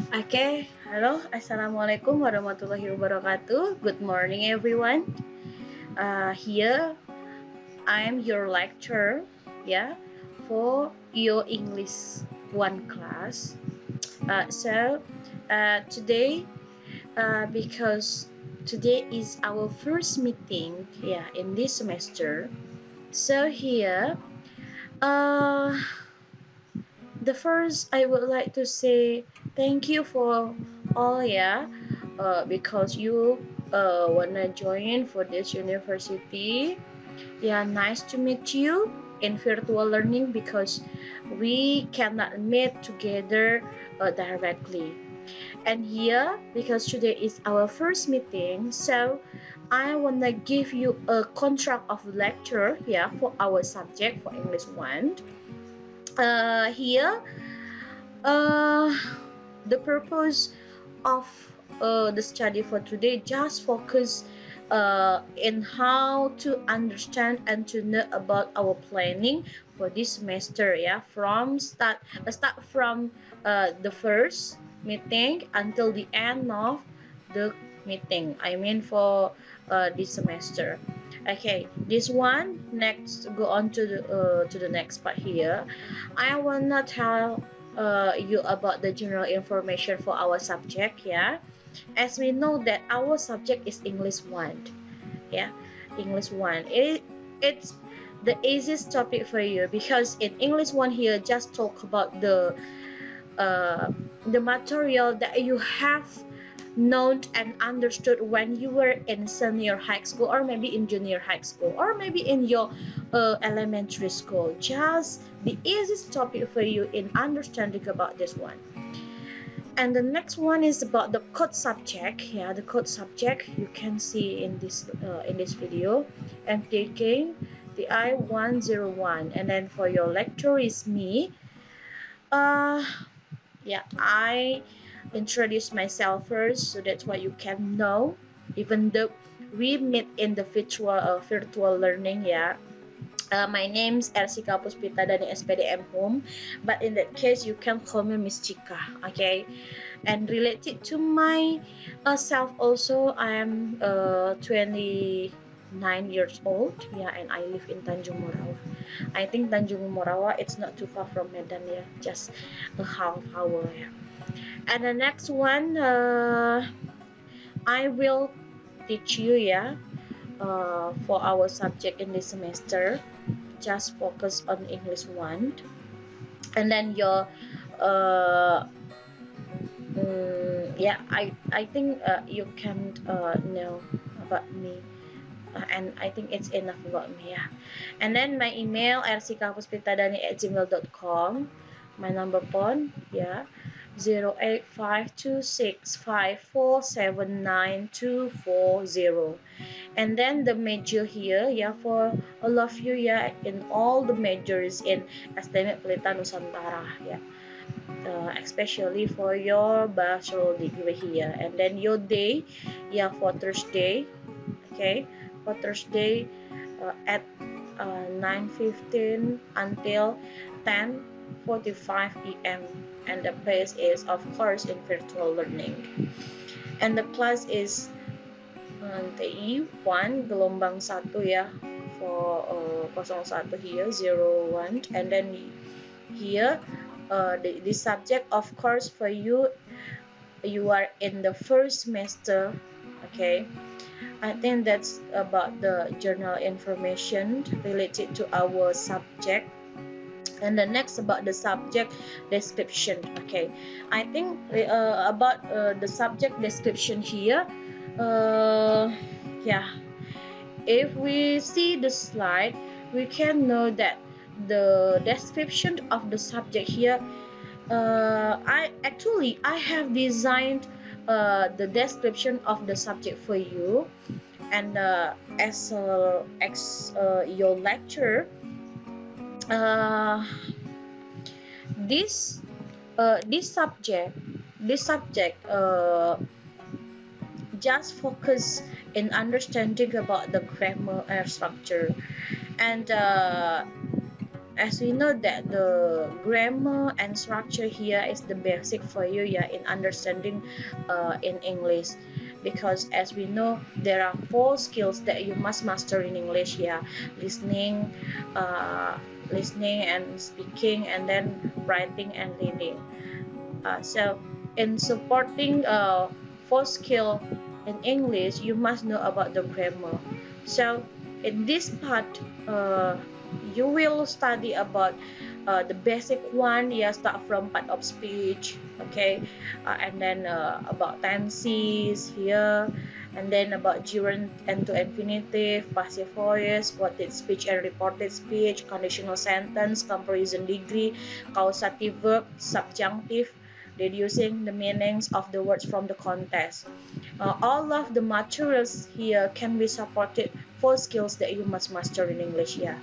Okay, halo, assalamualaikum warahmatullahi wabarakatuh. Good morning, everyone. Here I'm your lecturer, yeah, for your English one class. Today, because today is our first meeting, yeah, in this semester. So here, uh, the first I would like to say thank you for all, yeah, because you wanna join for this university. Yeah, nice to meet you in virtual learning because we cannot meet together directly. And here, because today is our first meeting, so I wanna give you a contract of lecture, yeah, for our subject for English one. Here uh, the purpose of the study for today just focus in how to understand and to know about our planning for this semester, yeah, start from the first meeting until the end of the meeting, I mean for this semester. Okay, this one next, go on to the next part. Here I wanna tell you about the general information for our subject, yeah. As we know that our subject is English 1, yeah, English 1. It's the easiest topic for you because in English 1 here just talk about uh, the material that you have known and understood when you were in senior high school, or maybe in junior high school, or maybe in your elementary school. Just the easiest topic for you in understanding about this one. And the next one is about the code subject. Yeah, the code subject you can see in this video. I'm taking the I-101, and then for your lecture is me. uh yeah, I introduce myself first so that's why you can know, even though we meet in the virtual learning, yeah. My name's Ersika Puspita dari SPDM Home, but in that case you can call me Miss Chika, okay. And related to my self also, I am 29 years old, yeah, and I live in Tanjung Morawa. I think Tanjung Morawa it's not too far from Medan, yeah, just a half hour, yeah. And the next one, I will teach you, yeah, for our subject in this semester. Just focus on English 1, and then your uh, yeah, I think you can know about me, and I think it's enough about me, yeah. And then my email rckpuspitadani@gmail.com, my number phone, yeah, 085265479240. And then the major here, yeah, for all of you, yeah, in all the majors in STM Pelita Nusantara, yeah, especially for your bachelor degree here. And then your day, yeah, for Thursday, okay, for Thursday at 9:15 until 10:45 p.m. And the place is of course in virtual learning, and the class is TI 1 gelombang 1, ya, for 01 here, 01. And then here the subject of course for you, you are in the first semester, okay. I think that's about the journal information related to our subject. And the next about the subject description, okay. I think about the subject description here, yeah, if we see the slide we can know that the description of the subject here, I have designed the description of the subject for you, and as your lecturer, uh, this this subject just focus in understanding about the grammar and structure, and as we know that the grammar and structure here is the basic for you, yeah, in understanding in English, because as we know there are 4 skills that you must master in English, yeah: listening, uh, listening and speaking, and then writing and reading. So in supporting 4 skill in English, you must know about the grammar. So in this part, you will study about the basic one. Yeah, start from part of speech, okay, and then about tenses here, and then about gerund and to infinitive, passive voice, quoted speech and reported speech, conditional sentence, comparison degree, causative verb, subjunctive, deducing the meanings of the words from the context. All of the materials here can be supported 4 skills that you must master in English. Yeah,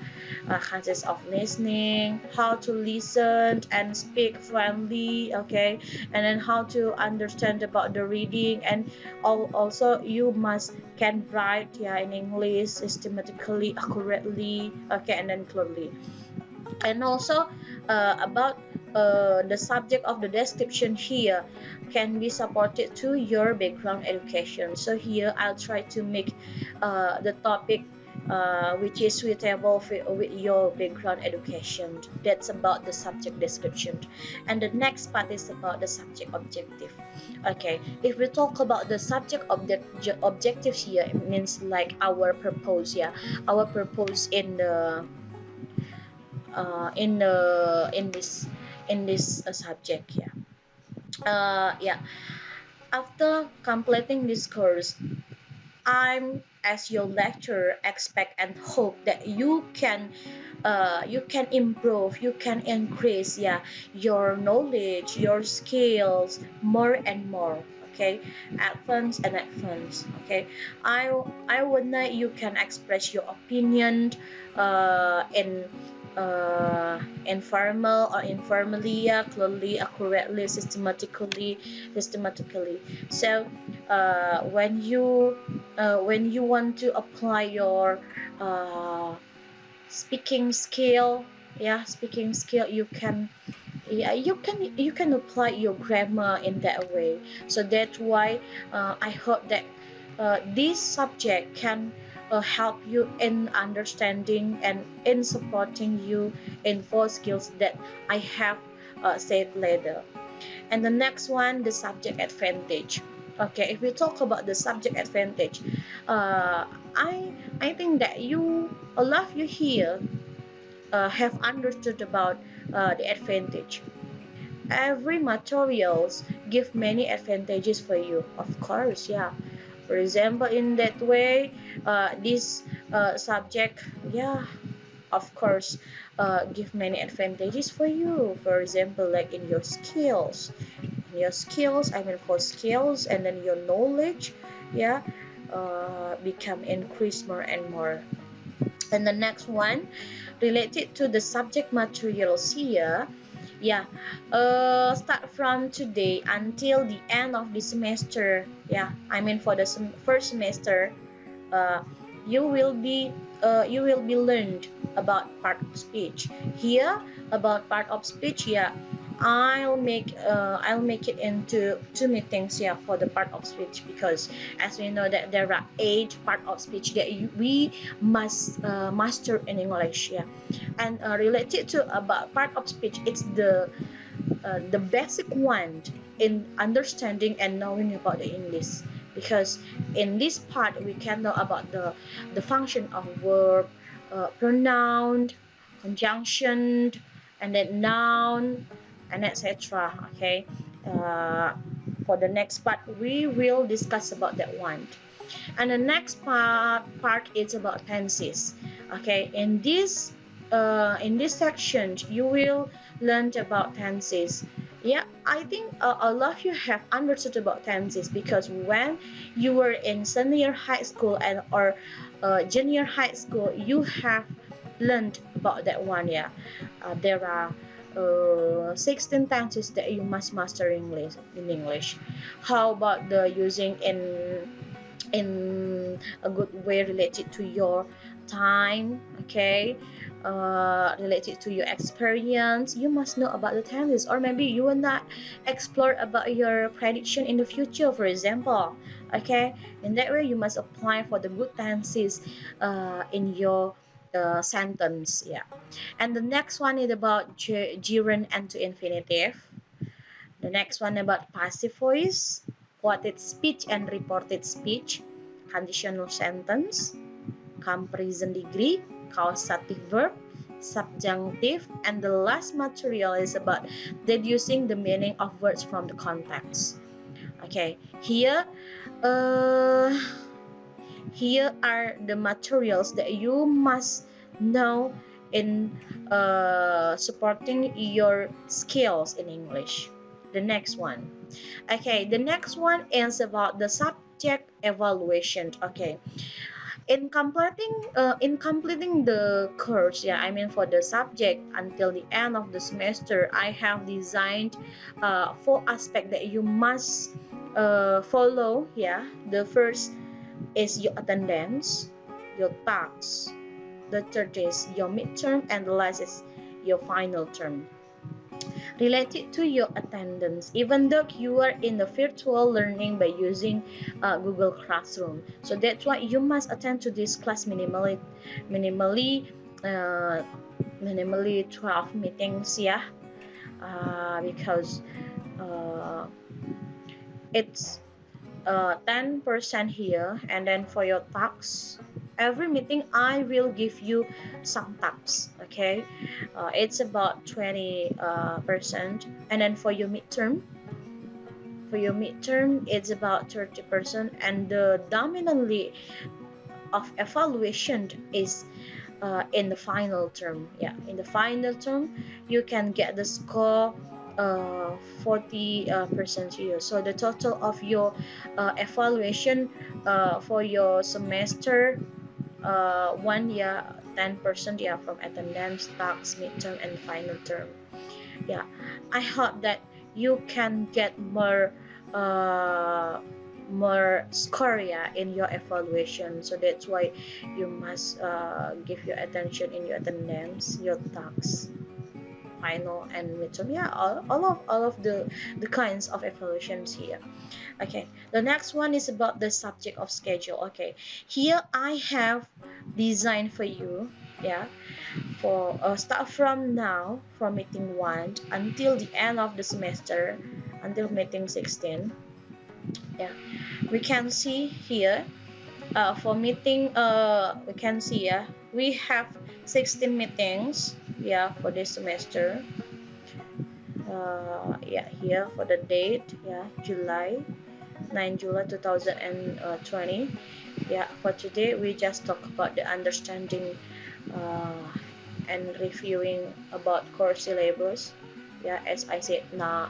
consists of listening, how to listen and speak fluently, okay, and then how to understand about the reading, and also you must can write, yeah, in English systematically, accurately, okay, and then clearly. And also about the subject of the description here can be supported to your background education. So here I'll try to make the topic which is suitable with your background education. That's about the subject description. And the next part is about the subject objective. Okay, if we talk about the subject objective here, it means like our purpose, yeah, our purpose in this subject, yeah. Yeah, after completing this course, I'm as your lecturer expect and hope that you can improve, you can increase, yeah, your knowledge, your skills more and more, okay, advance and advance, okay. I would know you can express your opinion in informal or informally, yeah, clearly, accurately, systematically. So when you want to apply your uh, speaking skill, yeah, speaking skill, you can, yeah, you can apply your grammar in that way. So that's why I hope that this subject can help you in understanding and in supporting you in 4 skills that I have said later. And the next one, the subject advantage. Okay, if we talk about the subject advantage, uh, I think that a lot of you here have understood about the advantage. Every materials give many advantages for you, of course, yeah. For example, in that way, this subject, yeah, of course, give many advantages for you. For example, like in your skills, I mean for skills, and then your knowledge, yeah, become increase more and more. And the next one, related to the subject materials here, yeah, start from today until the end of the semester, yeah, I mean for the first semester, uh, you will be learned about part of speech here. About part of speech, yeah, I'll make it into 2 meetings, yeah, for the part of speech, because as we know that there are 8 part of speech that we must master in English, yeah. And related to about part of speech, it's the basic one in understanding and knowing about the English, because in this part we can know about the function of verb, pronoun, conjunction, and then noun, and etc. Okay, uh, for the next part we will discuss about that one. And the next part is about tenses. Okay, in this section you will learn about tenses. Yeah, I think a lot of you have understood about tenses, because when you were in senior high school and or junior high school, you have learned about that one, yeah. There are 16 tenses that you must master in English. How about the using in a good way related to your time, okay, related to your experience. You must know about the tenses, or maybe you will not explore about your prediction in the future, for example. Okay, in that way you must apply for the good tenses in your sentence. Yeah. And the next one is about gerund and to infinitive. The next one about passive voice, quoted speech and reported speech, conditional sentence, comparison degree, causative verb, subjunctive, and the last material is about deducing the meaning of words from the context. Okay, uh, here are the materials that you must know in supporting your skills in English. The next one. Okay, the next one is about the subject evaluation. Okay, in completing the course, yeah, I mean for the subject until the end of the semester, I have designed 4 aspects that you must follow. Yeah, the first is your attendance, your tasks, the third is your midterm, and the last is your final term. Related to your attendance, even though you are in the virtual learning by using Google Classroom, so that's why you must attend to this class minimally uh, minimally 12 meetings, yeah, because uh, it's 10% here. And then for your tax, every meeting I will give you some tax. Okay, it's about 20%. And then for your midterm it's about 30%. And the dominantly of evaluation is in the final term. Yeah, in the final term you can get the score 40% here. So the total of your evaluation for your semester 1 year, 10%, yeah, from attendance, tax, midterm, and final term. Yeah, I hope that you can get uh, more score, yeah, in your evaluation. So that's why you must give your attention in your attendance, your tax, final, and midterm. Yeah, all of the kinds of evaluations here. Okay, the next one is about the subject of schedule. Okay, here I have designed for you, yeah, for start from now, from meeting 1 until the end of the semester, until meeting 16. Yeah, we can see here for meeting we can see, yeah, we have 16 meetings, yeah, for this semester. Yeah, here for the date, yeah, July 2020. Yeah, for today we just talk about the understanding uh, and reviewing about course syllabus. Yeah, as I said now,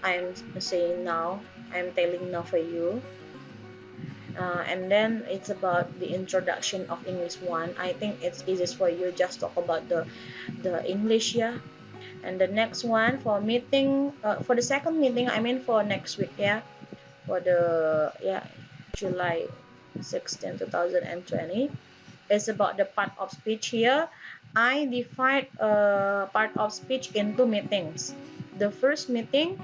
I'm saying now, I'm telling now for you. And then it's about the introduction of English 1. I think it's easiest for you just talk about the English, yeah. And the next one for meeting, for the second meeting, I mean for next week, yeah, for the, yeah, July 16, 2020, is about the part of speech. Here I divide part of speech into meetings. The first meeting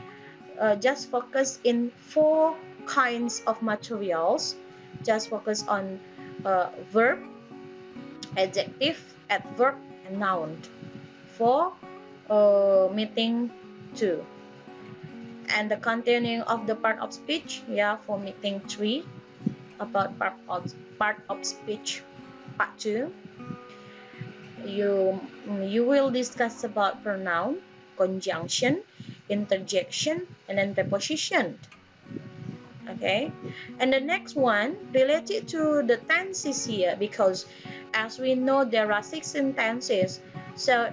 just focus in 4 kinds of materials, just focus on verb, adjective, adverb, and noun for meeting 2. And the continuing of the part of speech, yeah, for meeting 3, about part of speech part 2. You will discuss about pronoun, conjunction, interjection, and then preposition. Okay, and the next one related to the tenses here, because as we know there are 16 tenses, so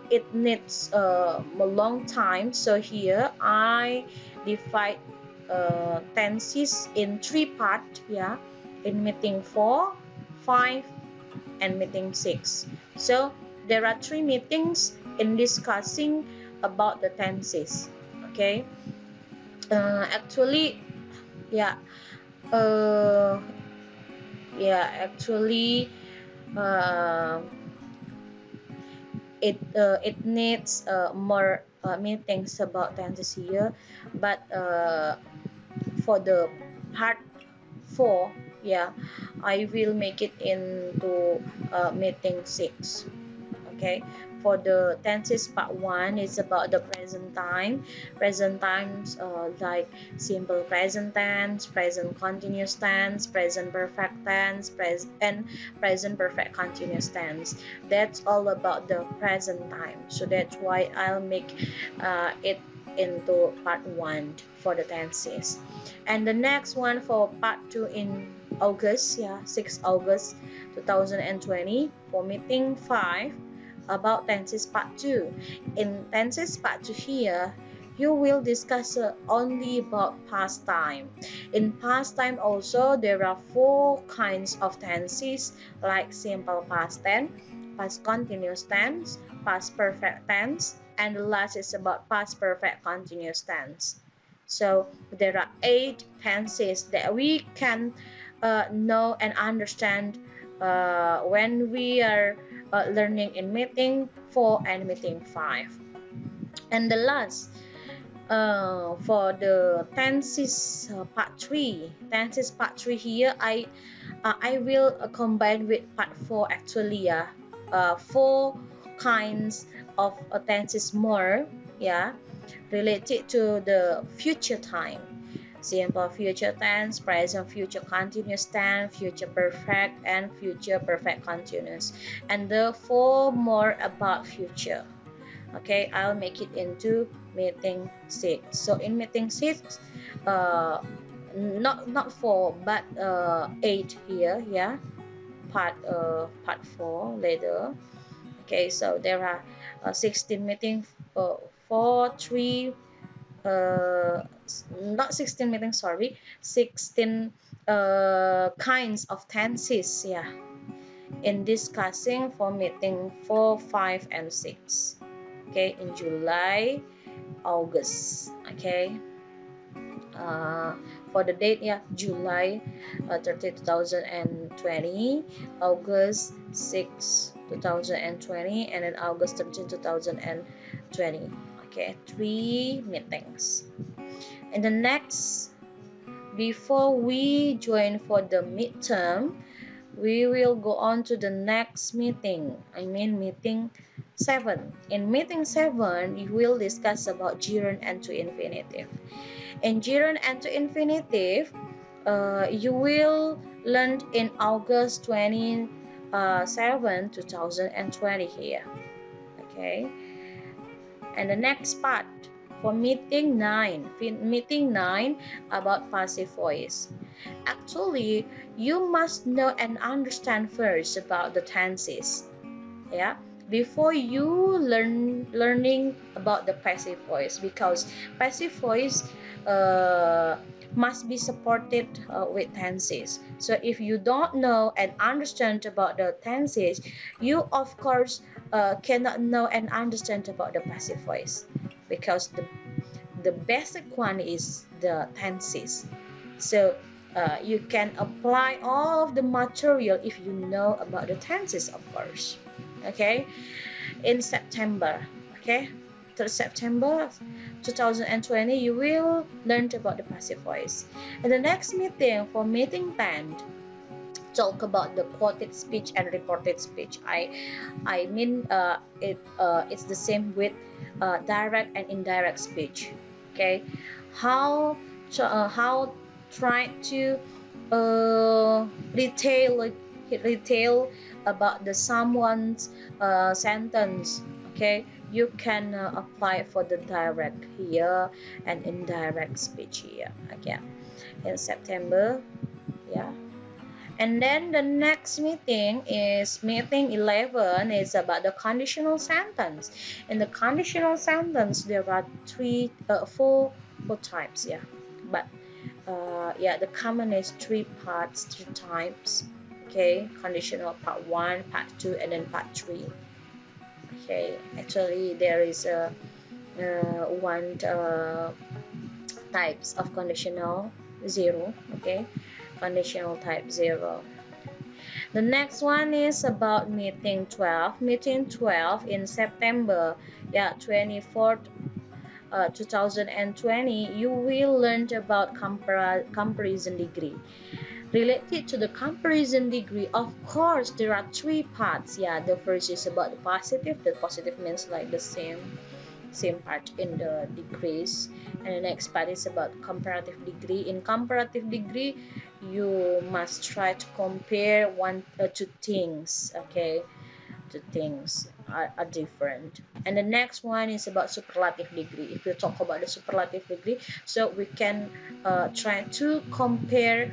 it needs a long time. So here I divide tenses in 3 parts, yeah, in meeting 4, 5, and meeting 6. So there are 3 meetings in discussing about the tenses. Okay, actually, yeah, uh, yeah, actually, uh, it needs more meetings about tenses here, but for the part 4, yeah, I will make it into meeting 6. Okay, for the tenses part 1 is about the present time. Present times like simple present tense, present continuous tense, present perfect tense, and present perfect continuous tense. That's all about the present time, so that's why I'll make it into part 1 for the tenses. And the next one for part 2 in August, yeah, 6 August 2020, for meeting 5 about tenses part 2. In tenses part 2 here, you will discuss only about past time. In past time also, there are 4 kinds of tenses like simple past tense, past continuous tense, past perfect tense, and the last is about past perfect continuous tense. So there are 8 tenses that we can know and understand when we are learning in meeting 4 and meeting 5. And the last for the tenses part 3, tenses part 3 here, I will combine with part 4 actually, yeah. 4 kinds of tenses more, yeah, related to the future time. Simple future tense, present future continuous tense, future perfect, and future perfect continuous. And the 4 more about future. Okay, I'll make it into meeting 6. So in meeting 6, not 4 but 8 here, yeah. Part 4 later. Okay, so there are 16 meetings, 4 3 not 16 meetings, sorry, 16 kinds of tenses, yeah, in discussing for meeting 4 5 and 6. Okay, in July, August. Okay, for the date, yeah, July 30 2020, August 6 2020, and then August 13 2020. Okay, 3 meetings. And the next, before we join for the midterm, we will go on to the next meeting. I mean meeting 7. In meeting 7, we will discuss about gerund and to infinitive. In gerund and to infinitive, you will learn in August 27, 2020 here. Okay. And the next part for meeting 9, about passive voice. Actually, you must know and understand first about the tenses, yeah, before you learning about the passive voice, because passive voice must be supported with tenses. So if you don't know and understand about the tenses, you of course cannot know and understand about the passive voice, because the basic one is the tenses. So you can apply all of the material if you know about the tenses, of course. Okay, in September, okay, till September 2020, you will learn about the passive voice. And the next meeting, for meeting 10, talk about the quoted speech and reported speech. I mean it's the same with direct and indirect speech. Okay, how try to retail about the someone's sentence. Okay, you can apply for the direct here and indirect speech here again in September, yeah. And then the next meeting is meeting 11, is about the conditional sentence. In the conditional sentence, there are four types, yeah. But yeah, the common is 3 parts, 3 types. Okay, conditional part 1, part 2, and then part 3. Okay, actually there is a one types of conditional 0. Okay, conditional type 0. The next one is about meeting 12. Meeting 12 in September, yeah, 24th, 2020, you will learn about comparison degree. Related to the comparison degree, of course, there are three parts. Yeah, the first is about the positive. The positive means like the same part in the degrees, and the next part is about comparative degree. In comparative degree, you must try to compare one two things. Okay, two things are different. And the next one is about superlative degree. If you talk about the superlative degree, so we can try to compare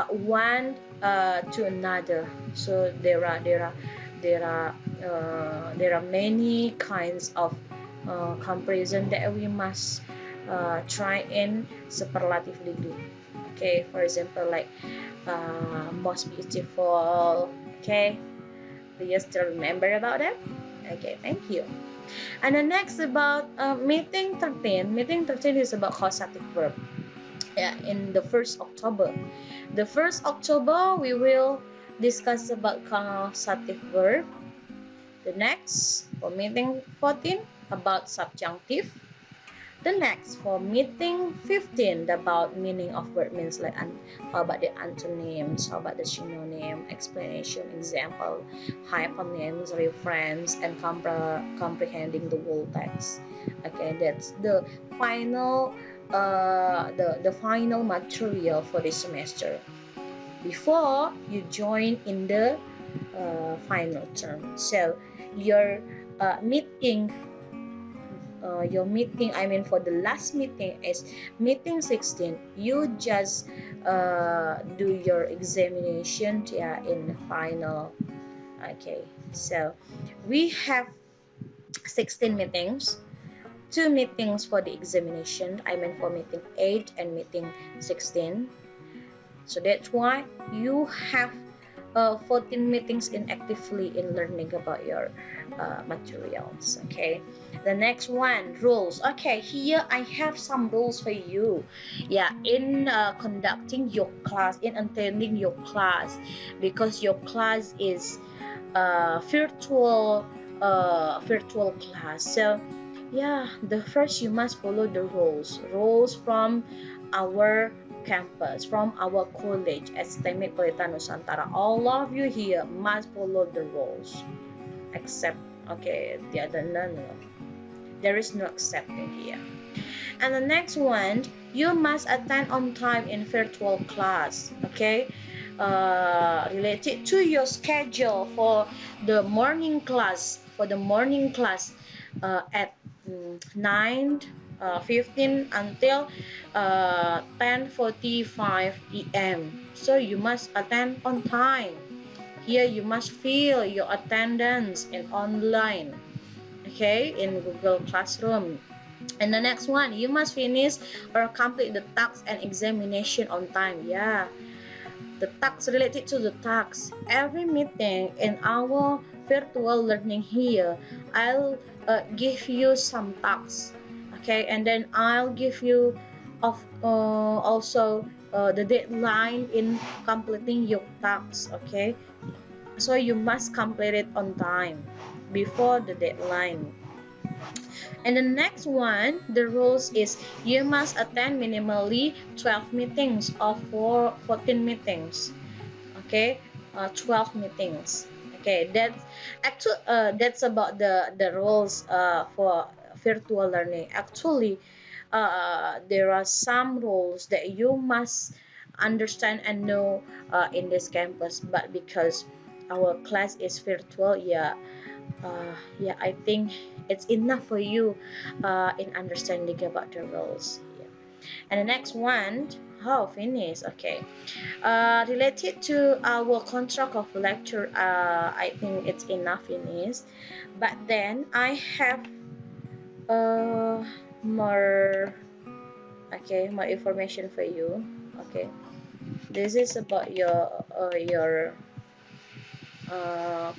one to another. So there are many kinds of comparison that we must try in superlative degree. Okay, for example, like most beautiful. Okay, do you still remember about that? Okay, thank you. And the next about meeting 13. Meeting 13 is about causative verb. Yeah, in the 1st October. The 1st October, we will discuss about causative verb. The next, for meeting 14, about subjunctive. The next, for meeting 15, about meaning of word means like how about the antonyms, how about the synonym, explanation, example, hyponyms, reference, and comprehending the whole text. Okay, that's the final the final material for this semester before you join in the final term. So your meeting I mean for the last meeting is meeting 16. You just do your examination, yeah, in the final. Okay, so we have 16 meetings, 2 meetings for the examination, I mean for meeting 8 and meeting 16. So that's why you have 14 meetings actively in learning about your materials. Okay, the next one, rules. Okay, here I have some rules for you. Yeah, in conducting your class, in attending your class, because your class is virtual class. So yeah, the first you must follow the rules from our campus, from our college, STM Pelita Nusantara. All of you here must follow the rules, except okay, the other no. There is no accepting here. And the next one, you must attend on time in virtual class. Okay, related to your schedule for the morning class. At 9:15 until 10:45 p.m. So you must attend on time. Here you must fill your attendance in online, okay, in Google Classroom. And the next one, you must finish or complete the tasks and examination on time. Yeah, the tasks related to the tasks. Every meeting in our virtual learning here, I'll give you some tasks, okay, and then I'll give you also the deadline in completing your tasks, okay, so you must complete it on time before the deadline. And the next one, the rules is you must attend minimally 12 meetings or 14 meetings. Okay, 12 meetings. Okay, that's about the rules for virtual learning. Actually, there are some rules that you must understand and know in this campus, but because our class is virtual, yeah, I think it's enough for you in understanding about the rules. Yeah. And the next one, finish. Okay, related to our contract of lecture, I think it's enough finish. But then I have more, okay, more information for you. Okay, this is about your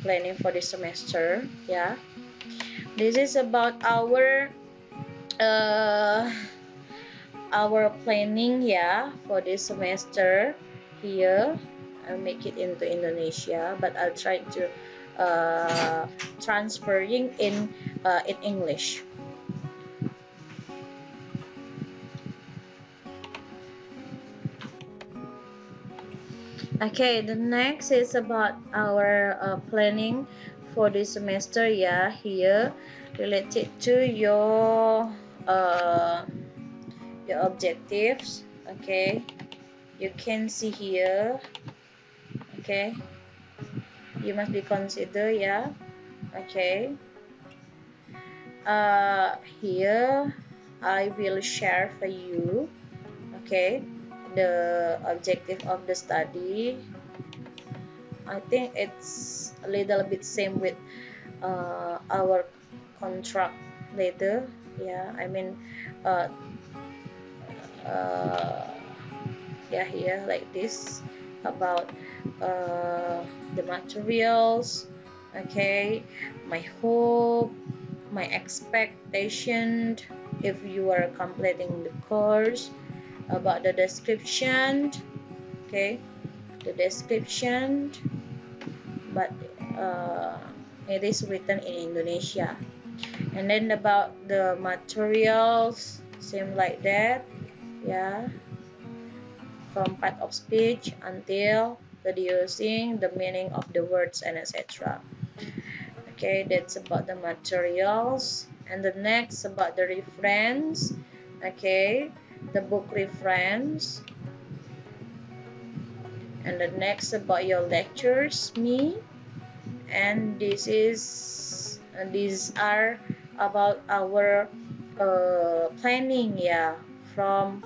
planning for this semester. Yeah, this is about uh, our planning, yeah, for this semester here. I'll make it into Indonesia, but I'll try to transferring in English. Okay, the next is about our planning for this semester. Yeah, here related to uh, your objectives. Okay, you can see here. Okay, you must be considered. Yeah. Okay. Here I will share for you. Okay, the objective of the study. I think it's a little bit same with our contract later. Yeah, I mean, uh, uh, yeah, here like this about the materials. Okay, my hope, my expectation if you are completing the course, about the description. Okay, the description, but it is written in Indonesia. And then about the materials, same like that. Yeah, from part of speech until the using, the meaning of the words, and etc. Okay, that's about the materials. And the next about the reference. Okay, the book reference. And the next about your lectures, me. And these are about our planning, yeah, from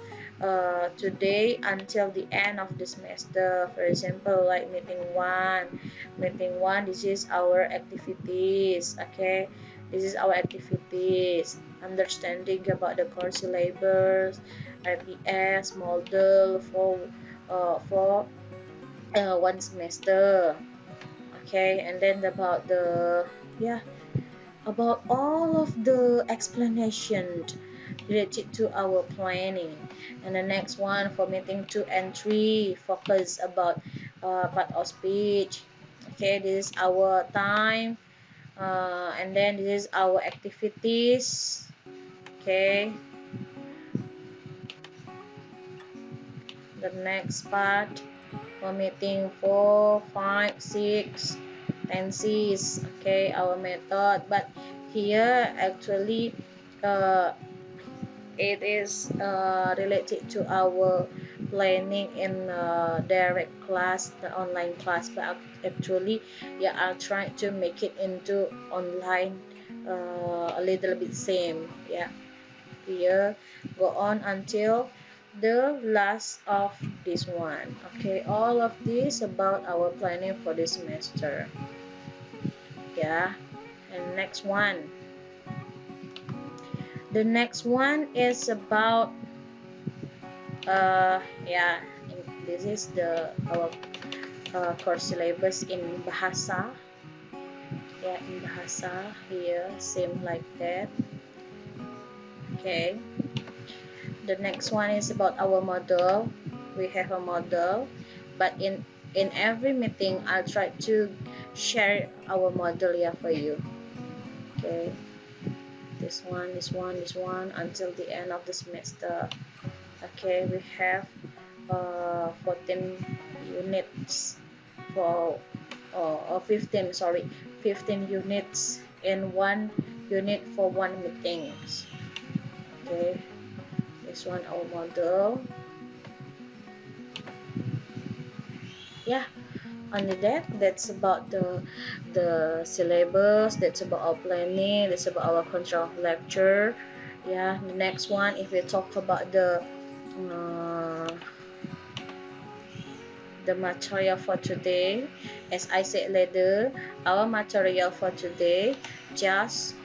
today until the end of the semester. For example, like meeting one, this is our activities. Okay, this is our activities, understanding about the course syllabus, RPS model for one semester. Okay, and then about the, yeah, about all of the explanation related to our planning. And the next one for meeting 2 and 3 focus about part of speech. Okay, this is our time, and then this is our activities. Okay, the next part for meeting 4, 5, 6 tenses. Okay, our method, but here actually it is related to our planning in direct class, the online class, but actually, yeah, I'll try to make it into online a little bit same. Yeah, here go on until the last of this one. Okay, all of this about our planning for this semester. Yeah, and next one. The next one is about yeah, this is the our course syllabus in bahasa. Yeah, in bahasa here, same like that. Okay, the next one is about our model. We have a model, but in every meeting I'll try to share our model, yeah, for you. Okay, this one until the end of the semester. Okay, we have 14 units for 15, sorry, 15 units in one unit for one meetings. Okay, this one our model. Yeah, only that's about the syllabus, that's about our planning, that's about our control of lecture. Yeah, the next one, if we talk about uh, the material for today, as I said later, our material for today just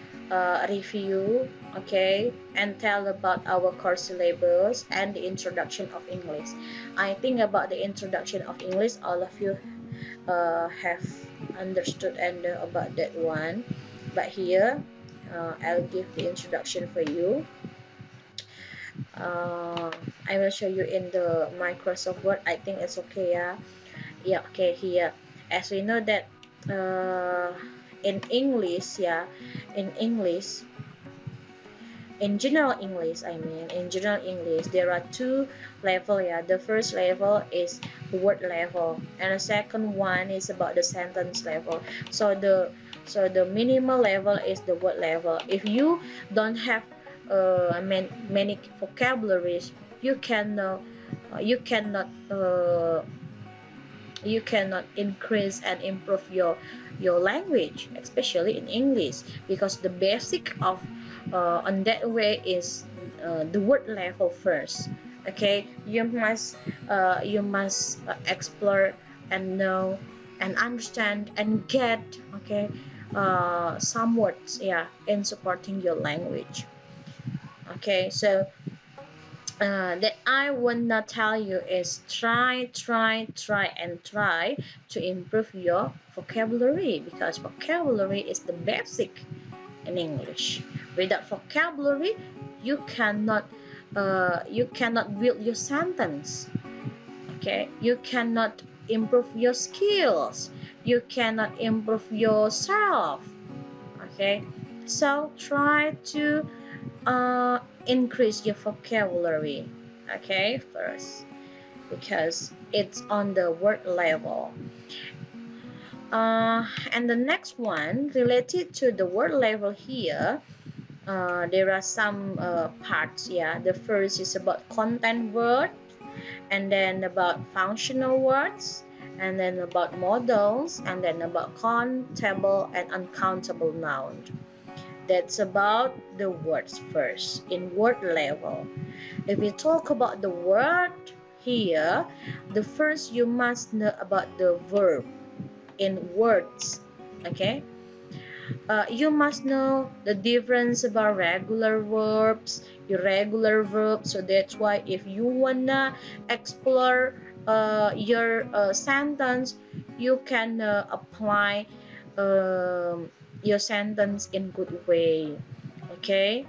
review, okay, and tell about our course syllabus and the introduction of English. I think about the introduction of English, all of you have understood and know about that one, but here I'll give the introduction for you. I will show you in the Microsoft Word. I think it's okay, yeah. Yeah, okay, here, as we know that in English, yeah, in English, in general English, I mean, in general English, there are two level. Yeah, the first level is word level, and the second one is about the sentence level. So the minimal level is the word level. If you don't have I mean many vocabularies, you can you cannot you cannot increase and improve your language, especially in English, because the basic of on that way is the word level first. Okay, you must explore and know and understand and get, okay, some words, yeah, in supporting your language. Okay, so that I wanna tell you is try to improve your vocabulary, because vocabulary is the basic in English. Without vocabulary, you cannot build your sentence. Okay, you cannot improve your skills. You cannot improve yourself. Okay, so try to increase your vocabulary, okay, first, because it's on the word level. And the next one related to the word level here, there are some parts. Yeah, the first is about content word, and then about functional words, and then about modals, and then about countable and uncountable noun. That's about the words first in word level. If we talk about the word here, the first you must know about the verb in words. Okay, you must know the difference about regular verbs, irregular verbs. So that's why if you wanna explore your sentence, you can apply your sentence in good way. Okay,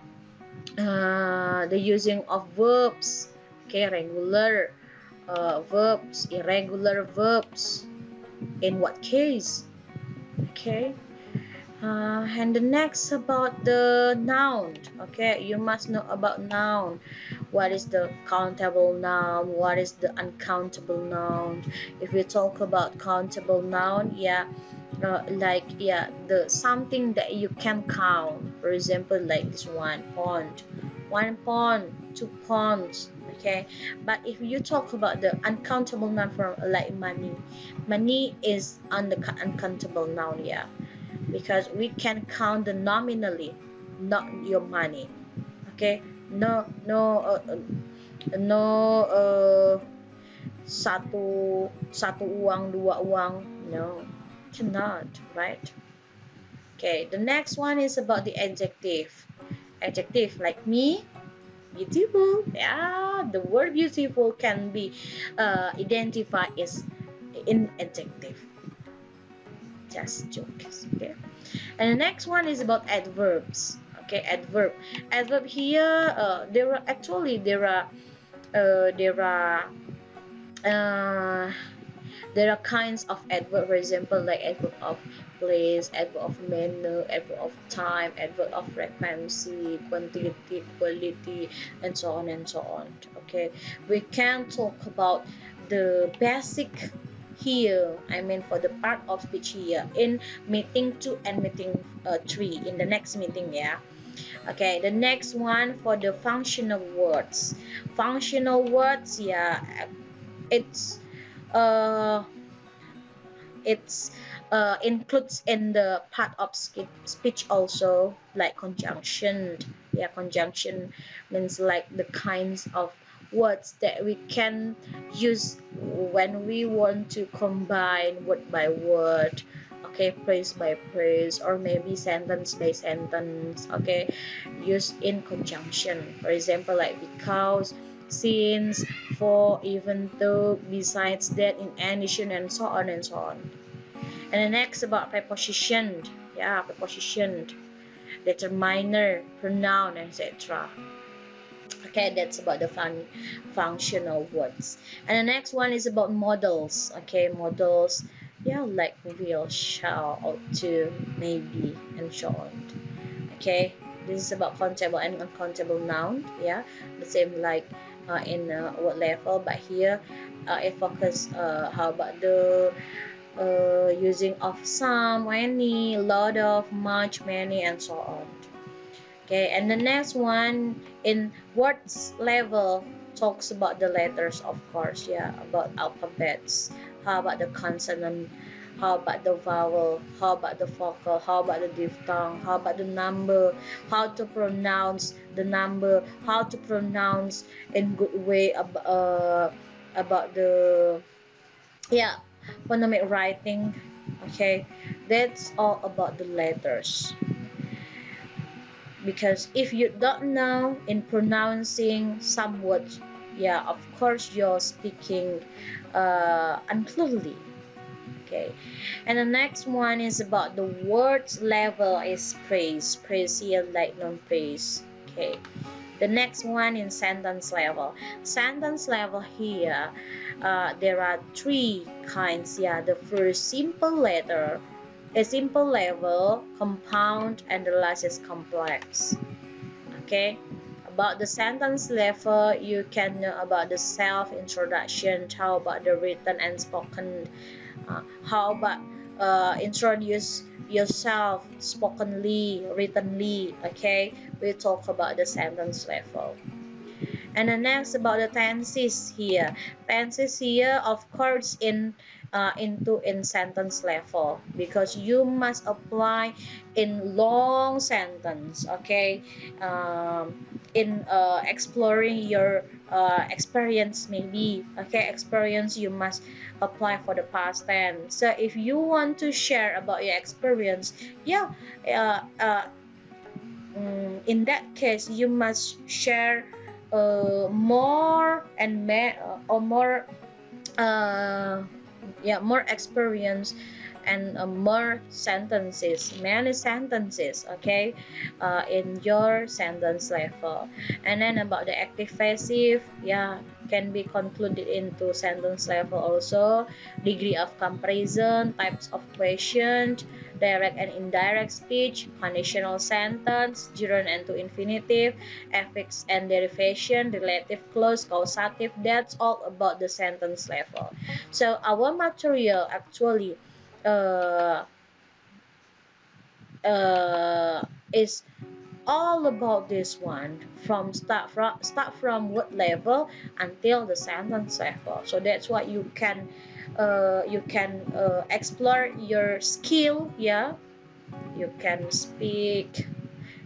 the using of verbs, okay, regular verbs, irregular verbs, in what case, okay. And the next about the noun. Okay, you must know about noun. What is the countable noun? What is the uncountable noun? If we talk about countable noun, yeah, like, yeah, the something that you can count. For example, like this one pond, 2 ponds. Okay, but if you talk about the uncountable noun, from like money is on the uncountable noun. Yeah, because we can count the nominally, not your money. Okay, no satu uang, dua uang, no, cannot, right? Okay, the next one is about the adjective, like me, beautiful. Yeah, the word beautiful can be identified as in adjective, just jokes. Okay, and the next one is about adverbs. Okay, adverb here, there are uh, there are kinds of adverb. For example, like adverb of place, adverb of manner, adverb of time, adverb of frequency, quantity, quality, and so on and so on. Okay, we can talk about the basic here, I mean for the part of speech here in meeting 2 and meeting 3 in the next meeting. Yeah, okay, the next one for the functional words. Yeah, it's uh it's includes in the part of speech also, like conjunction. Yeah, conjunction means like the kinds of words that we can use when we want to combine word by word, okay, phrase by phrase, or maybe sentence by sentence. Okay, used in conjunction. For example, like because, since, for, even though, besides, that, in addition, and so on and so on. And the next about preposition. Yeah, preposition, determiner, pronoun, etc. Okay, that's about the functional words. And the next one is about models. Okay, models, yeah, like will, shall, ought to, maybe, and so on. Okay, this is about countable and uncountable noun. Yeah, the same like in word level, but here it focus how about the using of some, any, lot of, much, many, and so on. Okay, and the next one in words level talks about the letters, of course. Yeah, about alphabets. How about the consonant? How about the vowel? How about the vocal? How about the diphthong? How about the number? How to pronounce the number? How to pronounce in good way about the, yeah, phonemic writing. Okay, that's all about the letters. Because if you don't know in pronouncing some words, yeah, of course you're speaking unclearly. Okay, and the next one is about the words level is praise here like non-praise. Okay, the next one in sentence level. Sentence level here, there are three kinds. Yeah, the first simple letter, a simple level, compound, and the last is complex. Okay, about the sentence level, you can know about the self introduction. How about the written and spoken? How about introduce yourself spokenly, writtenly? Okay, we talk about the sentence level. And the next about the tenses here. Tenses here, of course, in sentence level, because you must apply in long sentence. Okay, in exploring your experience, maybe. Okay, experience you must apply for the past tense. So if you want to share about your experience, yeah, in that case you must share more and or more yeah, more experience and more sentences, many sentences. Okay, in your sentence level. And then about the active passive, yeah, can be concluded into sentence level also. Degree of comparison, types of questions, direct and indirect speech, conditional sentence, gerund and to infinitive, affix and derivation, relative clause, causative. That's all about the sentence level. So our material actually uh, is all about this one, from start from what level until the sentence level. So that's what you can explore your skill. Yeah, you can speak,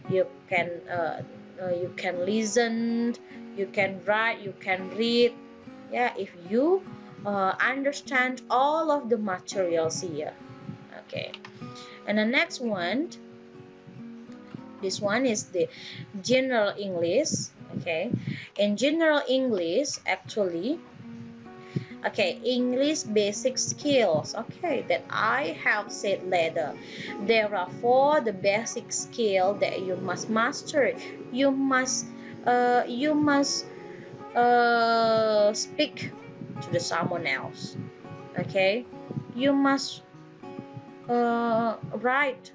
you can listen, you can write, you can read. Yeah, if you understand all of the materials here. Okay, and the next one, this one is the general English. Okay, in general English actually, okay, English basic skills, okay, that I have said later. There are four the basic skill that you must master. You must speak to the someone else. Okay, you must write,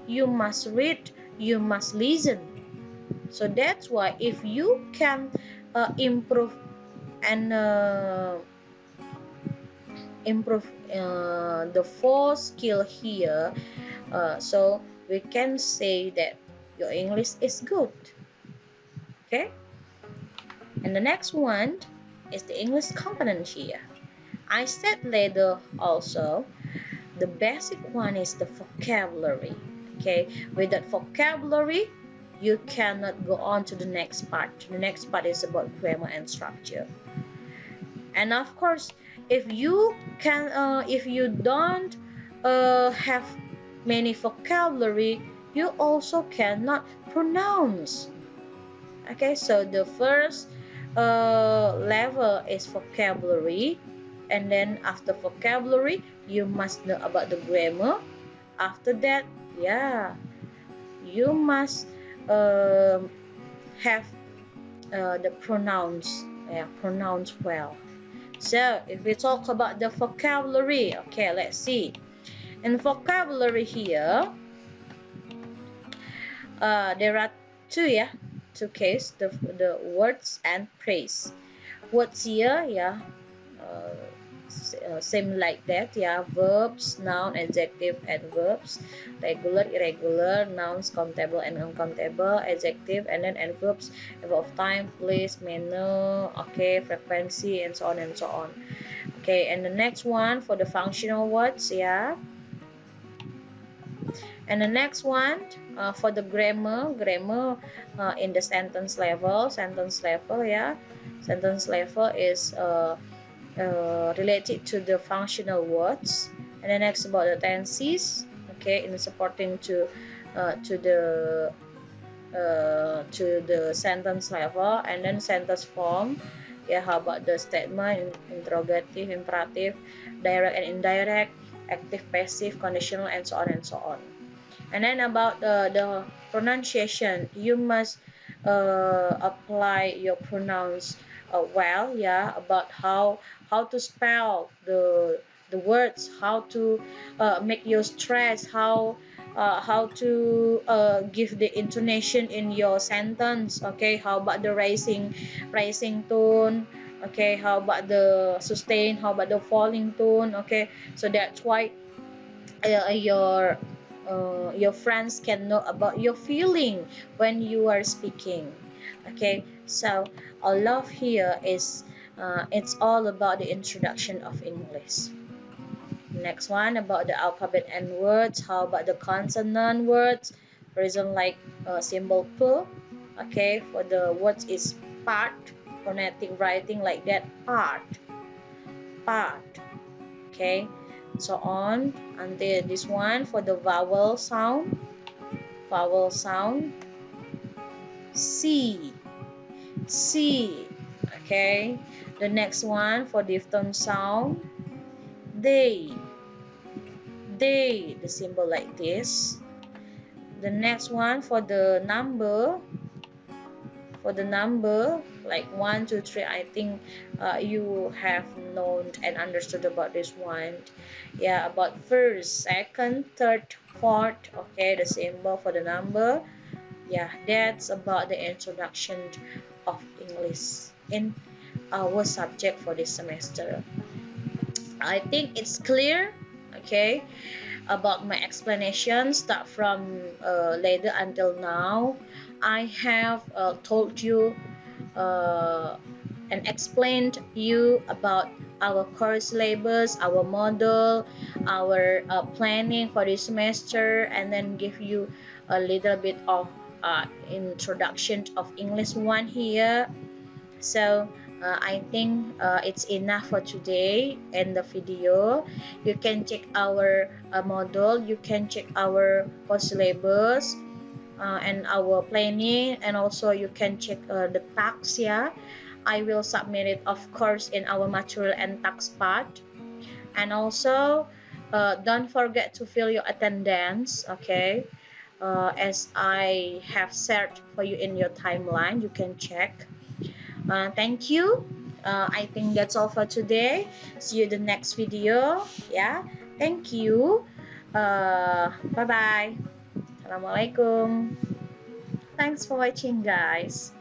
you must read, you must listen. So that's why if you can improve and improve the four skill here, so we can say that your English is good. Okay, and the next one is the English component here. I said later also, the basic one is the vocabulary. Okay, with that vocabulary you cannot go on to the next part. The next part is about grammar and structure. And of course, if you don't have many vocabulary, you also cannot pronounce. Okay, so the first level is vocabulary, and then after vocabulary you must know about the grammar. After that, yeah, you must have the pronouns, yeah, pronounce well. So if we talk about the vocabulary, okay, let's see. In vocabulary here, there are two cases, the words and phrase. Words here, yeah, same like that, yeah, verbs, noun, adjective, adverbs, regular, irregular, nouns, countable and uncountable, adjective, and then adverbs about time, place, manner, okay, frequency, and so on and so on. Okay, and the next one for the functional words, yeah. And the next one for the grammar in the sentence level, yeah. Sentence level is related to the functional words. And the next about the tenses, okay, in supporting to the sentence level. And then sentence form, yeah, how about the statement, interrogative, imperative, direct and indirect, active, passive, conditional, and so on and so on. And then about the pronunciation, you must apply your pronouns well, yeah, about how to spell the words, how to make your stress, how to give the intonation in your sentence, okay, how about the rising tone, okay, how about the sustain, how about the falling tone, okay. So that's why your friends can know about your feeling when you are speaking, okay. So all of here is it's all about the introduction of English. Next one about the alphabet and words. How about the consonant words? For example, like symbol p, okay, for the words is part, phonetic writing like that, part, okay, so on until this one for the vowel sound, C, okay. The next one for diphthong sound, they, the symbol like this. The next one for the number, like 1 2 3, I think you have known and understood about this one, yeah, about first, second, third, fourth, okay, the symbol for the number. Yeah, that's about the introduction of English in our subject for this semester. I think it's clear, okay, about my explanation start from later until now. I have told you and explained you about our course syllabus, our model, our planning for this semester, and then give you a little bit of introduction of English 1 here. So I think it's enough for today in the video. You can check our model, you can check our course syllabus and our planning, and also you can check the tax, yeah. I will submit it of course in our material and tax part. And also don't forget to fill your attendance, okay, as I have shared for you in your timeline, you can check. Thank you. I think that's all for today. See you in the next video. Yeah, thank you. Bye bye. Assalamualaikum. Thanks for watching, guys.